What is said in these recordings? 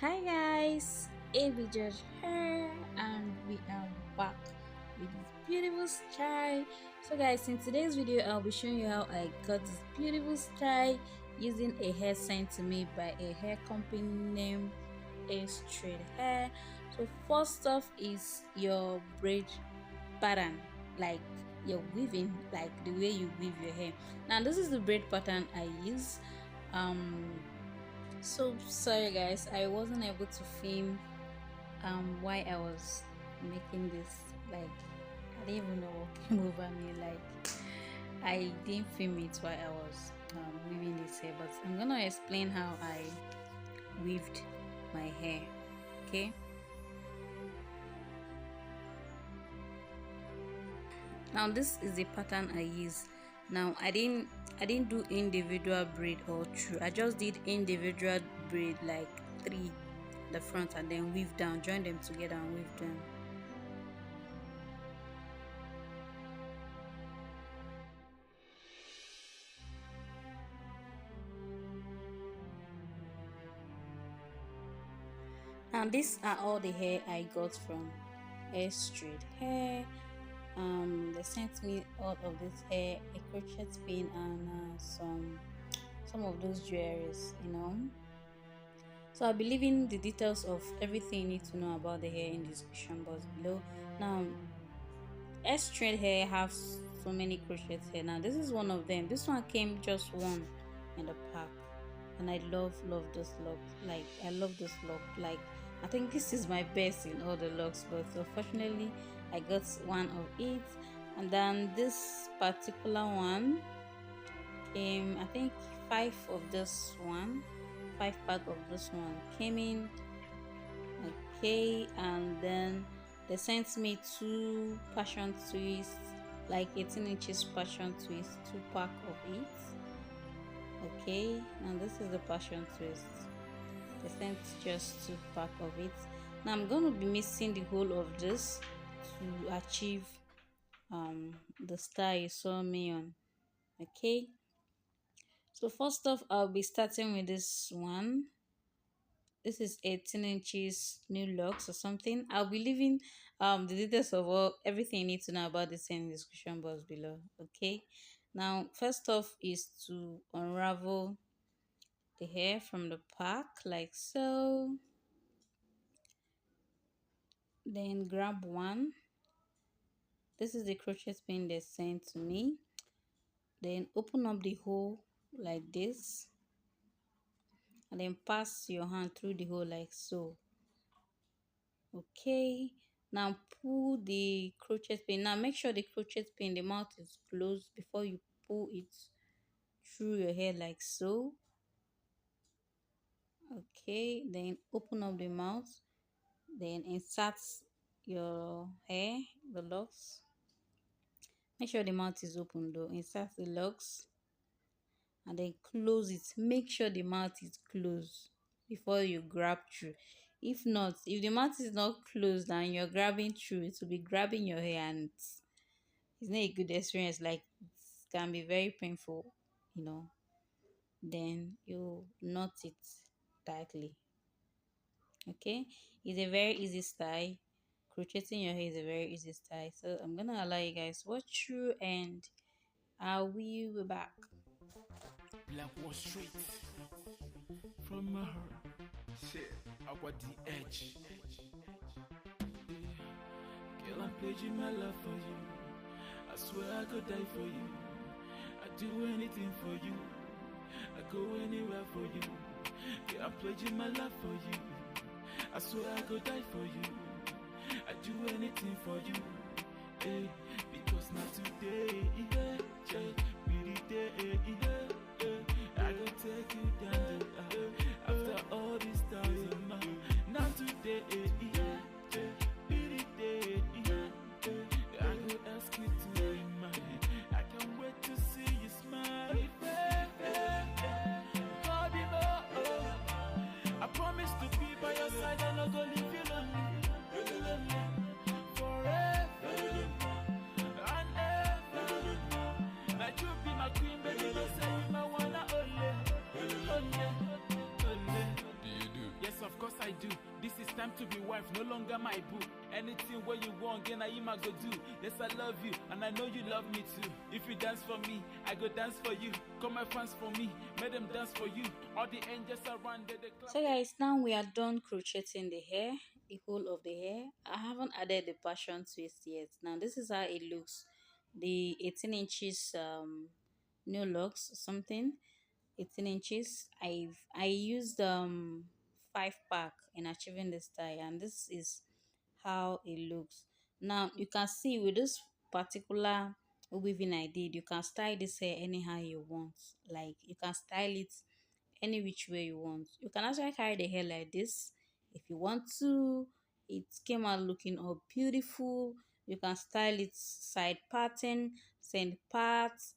Hi guys, Eby George here, and we are back with this beautiful style. So guys, in today's video I'll be showing you how I got this beautiful style using a hair sent to me by a hair company named Xtrend hair. So first off is your braid pattern, like your weaving, like the way you weave your hair. Now this is the braid pattern I use. um so sorry guys, I wasn't able to film why I was making this. Like, I didn't even know what came over me. Like, I didn't film it while I was weaving this hair, but I'm gonna explain how I weaved my hair. Okay, now this is the pattern I use. Now I didn't do individual braid all through. I just did individual braid, like three the front, and then weave down, join them together and weave down. Now these are all the hair I got from Xtrend hair. They sent me all of this hair, a crochet pin, and some of those jewelries, So I'll be leaving the details of everything you need to know about the hair in the description box below. Now, Xtrend hair have so many crochet hair. Now this is one of them. This one came just one in the pack, and I love this lock. Like, I love this lock. Like, I think this is my best in all the locks, but unfortunately I got one of it. And then this particular one came, I think, five of this one, 5 pack of this one came in. Okay, and then they sent me two passion twists, like 18 inches passion twist, 2 pack of it. Okay, and this is the passion twist. They sent just 2 pack of it. Now I'm going to be mixing the whole of this to achieve the style you saw me on. Okay, so first off I'll be starting with this one. This is 18 inches new locks or something. I'll be leaving the details of everything you need to know about this in the description box below. Okay, now first off is to unravel the hair from the pack, like so. Then grab one. This is the crochet pin they sent to me. Then open up the hole like this, and then pass your hand through the hole like so. Okay, now pull the crochet pin. Now make sure the crochet pin, the mouth is closed before you pull it through your hair like so. Okay, then open up the mouth, then insert your hair, the locks. Make sure the mouth is open though. Insert the locks and then close it. Make sure the mouth is closed before you grab through. If not, if the mouth is not closed and you're grabbing through, it will be grabbing your hair, and it's not a good experience. Like, it can be very painful, then you knot it tightly. Okay, it's a very easy style. Crocheting your hair is a very easy style, so I'm gonna allow you guys watch through, and I will be back. Black was straight from my heart. Shit, I got the edge. Girl, I'm pledging my love for you. I swear I could die for you. I do anything for you. I go anywhere for you. Girl, I'm pledging my love for you. I swear I could die for you. I do anything for you. Hey, because not today, be the day, I go take you down after all this time. Not today, be the day, I go ask you to be mine. I can't wait to see you smile. I promise to be by your side and not go leave you lonely. Forever and ever. Like you be my queen, baby, don't say you my one and only. Only. Do you do? Yes, of course I time to be wife, no longer my boo. Anything where you want, again, I go do. Yes, I love you, and I know you love me too. If you dance for me, I go dance for you. Come my fans for me, make them dance for you. All the angels around, they clap. So guys, now we are done crocheting the hair, the whole of the hair. I haven't added the passion twist yet. Now this is how it looks. The 18 inches new locks something, 18 inches. I used 5 pack in achieving this tie, and this is how it looks. Now you can see with this particular weaving I did, you can style this hair anyhow you want. Like you can style it any which way you want. You can actually carry the hair like this if you want to. It came out looking all beautiful. You can style it side pattern, send parts,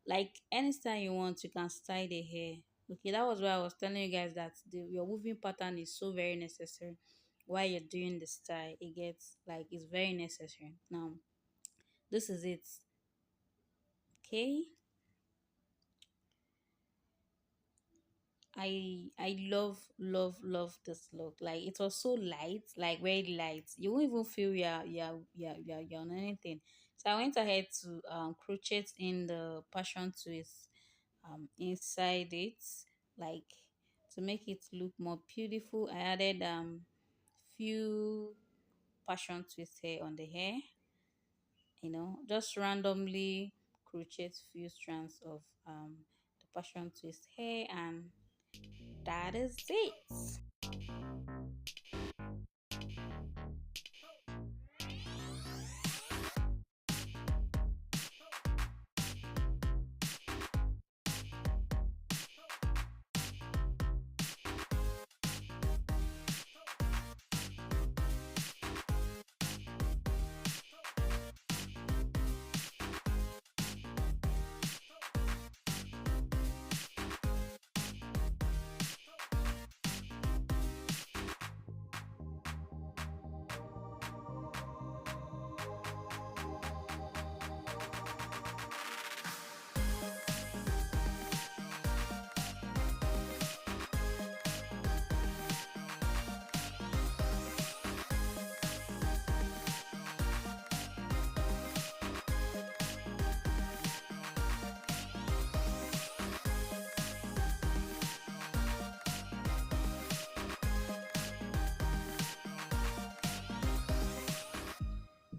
like any style you want. You can style the hair. Okay, that was why I was telling you guys that your weaving pattern is so very necessary while you're doing the style. It gets like it's very necessary. Now this is it. Okay, I love this look. Like it was so light, like very light. You won't even feel you're on anything. So I went ahead to crochet in the passion twist inside it, like to make it look more beautiful. I added few passion twist hair on the hair, just randomly crochet few strands of the passion twist hair, and that is it.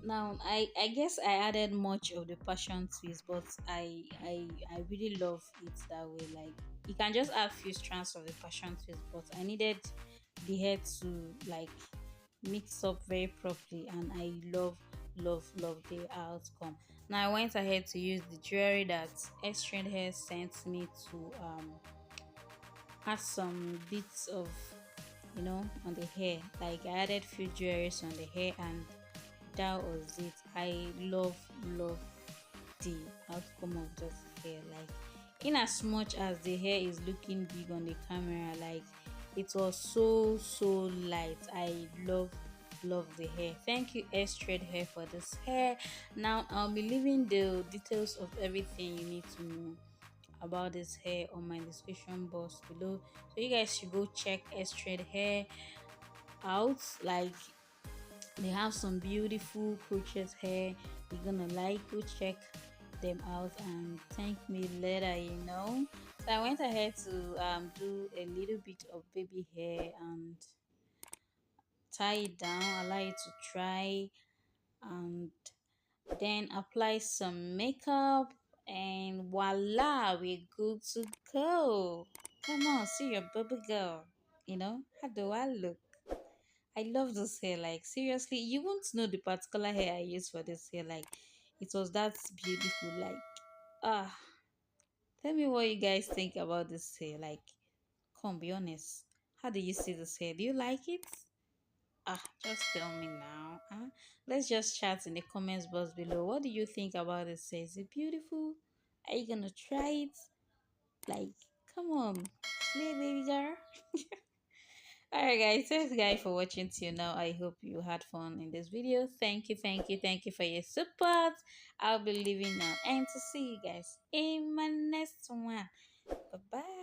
Now I guess I added much of the passion twist, but I really love it that way. Like you can just add few strands of the passion twist, but I needed the hair to like mix up very properly, and I love the outcome. Now I went ahead to use the jewelry that Xtrend hair sent me to add some bits of on the hair. Like I added few jewelries on the hair, and that was it. I love the outcome of this hair. Like in as much as the hair is looking big on the camera, like it was so light. I love the hair. Thank you S-Thread hair for this hair. Now I'll be leaving the details of everything you need to know about this hair on my description box below, so you guys should go check S-Thread hair out. Like they have some beautiful crochet hair. You're gonna like, go check them out and thank me later. So I went ahead to do a little bit of baby hair and tie it down, allow it to dry, and then apply some makeup, and voila, we're good to go. Come on, see your baby girl. How do I look? I love this hair. Like seriously, you won't know the particular hair I used for this hair. Like it was that beautiful. Like ah, tell me what you guys think about this hair. Like, come be honest. How do you see this hair? Do you like it? Just tell me now. Let's just chat in the comments box below. What do you think about this hair? Is it beautiful? Are you gonna try it? Like, come on, slay baby girl. Alright guys, thanks guys for watching till now. I hope you had fun in this video. Thank you for your support. I'll be leaving now and to see you guys in my next one. Bye bye.